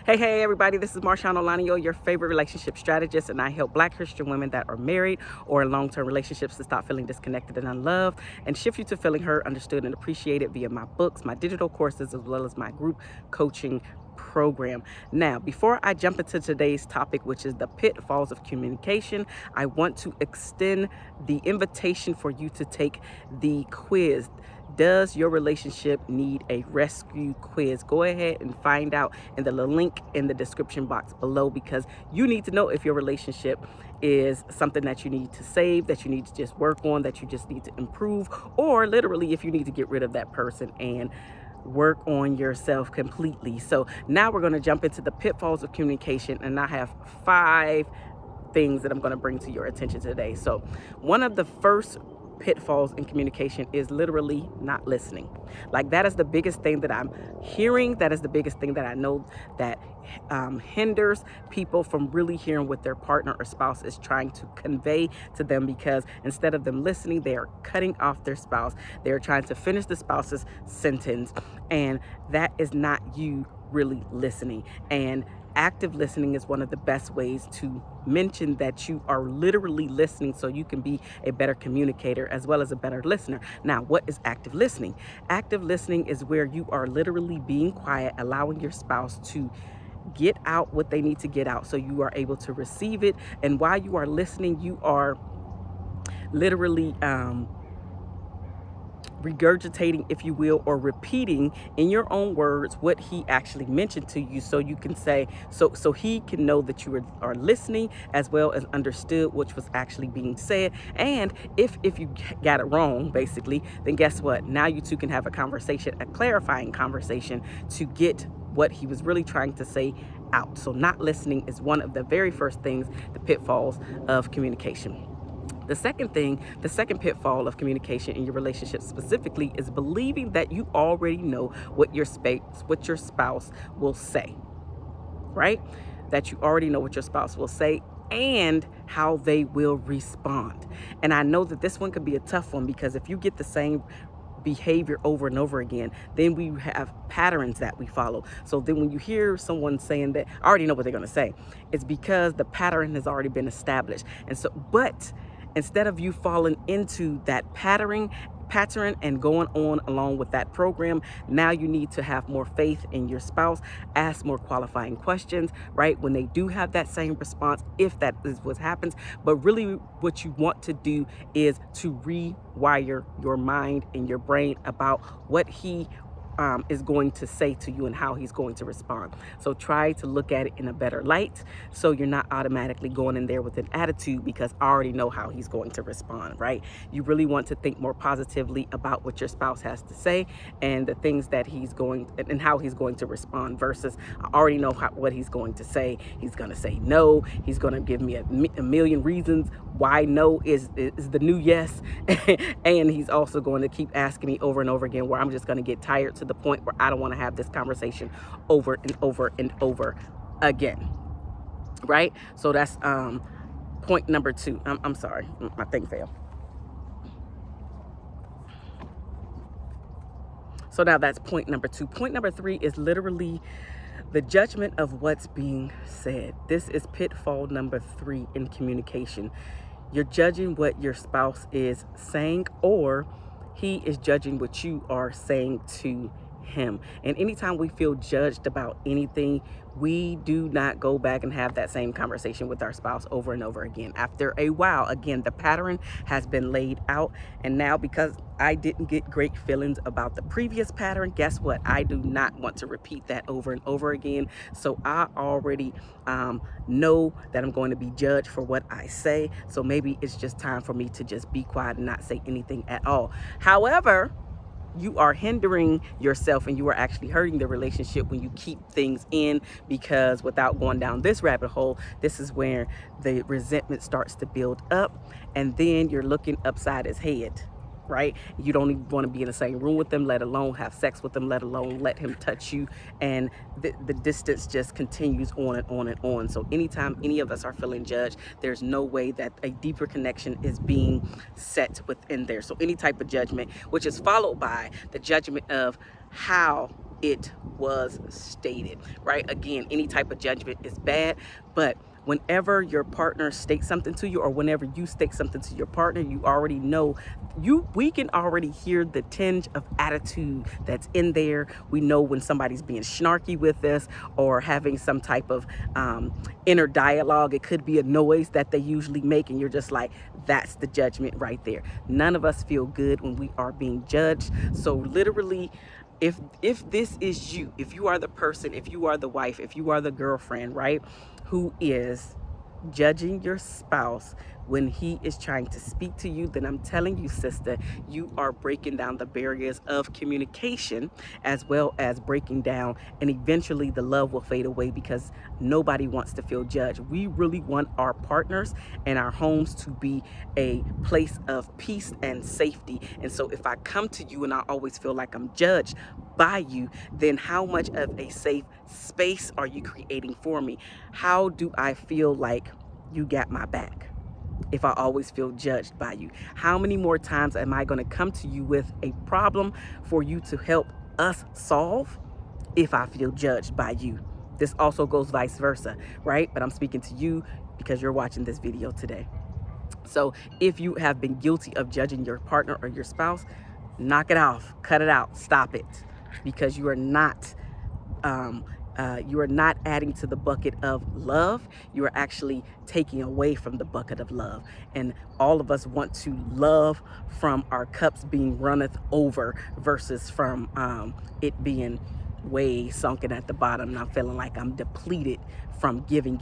Hey, everybody, this is MarshaunO, your favorite relationship strategist, and I help Black Christian women that are married or in long-term relationships to stop feeling disconnected and unloved and shift you to feeling heard, understood, and appreciated via my books, my digital courses, as well as my group coaching program. Now, before I jump into today's topic, which is the pitfalls of communication, I want to extend the invitation for you to take the quiz. Does your relationship need a rescue quiz? Go ahead and find out in the link in the description box below, because you need to know if your relationship is something that you need to save, that you need to just work on, that you just need to improve, or literally if you need to get rid of that person and work on yourself completely. So now we're going to jump into the pitfalls of communication, and I have 5 things that I'm going to bring to your attention today. So one of the first pitfalls in communication is literally not listening. Like, that is the biggest thing that I'm hearing. That is the biggest thing that I know that hinders people from really hearing what their partner or spouse is trying to convey to them, because instead of them listening, they are cutting off their spouse. They're trying to finish the spouse's sentence, and that is not you really listening. And active listening is one of the best ways to mention that you are literally listening, so you can be a better communicator as well as a better listener. Now, what is active listening? Active listening is where you are literally being quiet, allowing your spouse to get out what they need to get out so you are able to receive it. And while you are listening, you are literally regurgitating, if you will, or repeating in your own words what he actually mentioned to you, so you can say, so he can know that you are listening as well as understood which was actually being said. And if you got it wrong, basically, then guess what? Now you two can have a conversation, a clarifying conversation, to get what he was really trying to say out. So not listening is one of the very first things, the pitfalls of communication. The second pitfall of communication in your relationship specifically is believing that you already know what your spouse will say, right? That you already know what your spouse will say and how they will respond. And I know that this one could be a tough one, because if you get the same behavior over and over again, then we have patterns that we follow. So then when you hear someone saying that I already know what they're going to say, it's because the pattern has already been established. And so, but instead of you falling into that pattern and going on along with that program, now you need to have more faith in your spouse, ask more qualifying questions, right? When they do have that same response, if that is what happens. But really what you want to do is to rewire your mind and your brain about what he is going to say to you and how he's going to respond. So try to look at it in a better light, so you're not automatically going in there with an attitude, because I already know how he's going to respond, right? You really want to think more positively about what your spouse has to say and the things that he's going and how he's going to respond, versus I already know what he's going to say. He's going to say no. He's going to give me a million reasons why no is the new yes. And he's also going to keep asking me over and over again, where I'm just going to get tired to the point where I don't want to have this conversation over and over and over again, right? So that's point number 2. I'm sorry, my thing failed. So now that's point number 2. Point number 3 is literally the judgment of what's being said. This is pitfall number 3 in communication. You're judging what your spouse is saying, or he is judging what you are saying to him. And anytime we feel judged about anything, we do not go back and have that same conversation with our spouse over and over again. After a while, again, the pattern has been laid out. And now, because I didn't get great feelings about the previous pattern, guess what? I do not want to repeat that over and over again. So I already know that I'm going to be judged for what I say. So maybe it's just time for me to just be quiet and not say anything at all. However, you are hindering yourself, and you are actually hurting the relationship when you keep things in, because without going down this rabbit hole, this is where the resentment starts to build up, and then you're looking upside his head, right? You don't even want to be in the same room with them, let alone have sex with them, let alone let him touch you. And the distance just continues on and on and on. So anytime any of us are feeling judged, there's no way that a deeper connection is being set within there. So any type of judgment, which is followed by the judgment of how it was stated, right? Again, any type of judgment is bad, but whenever your partner states something to you, or whenever you state something to your partner, you already know, we can already hear the tinge of attitude that's in there. We know when somebody's being snarky with us or having some type of inner dialogue. It could be a noise that they usually make, and you're just like, that's the judgment right there. None of us feel good when we are being judged. So literally, if this is you, if you are the person, if you are the wife, if you are the girlfriend, right, who is judging your spouse when he is trying to speak to you, then I'm telling you, sister, you are breaking down the barriers of communication, as well as breaking down, and eventually the love will fade away, because nobody wants to feel judged. We really want our partners and our homes to be a place of peace and safety. And so if I come to you and I always feel like I'm judged by you, then how much of a safe space are you creating for me? How do I feel like you got my back if I always feel judged by you? How many more times am I going to come to you with a problem for you to help us solve if I feel judged by you? This also goes vice versa, right? But I'm speaking to you because you're watching this video today. So if you have been guilty of judging your partner or your spouse, knock it off, cut it out, stop it, because you are not adding to the bucket of love. You are actually taking away from the bucket of love. And all of us want to love from our cups being runneth over versus from it being way sunken at the bottom and I'm feeling like I'm depleted from giving.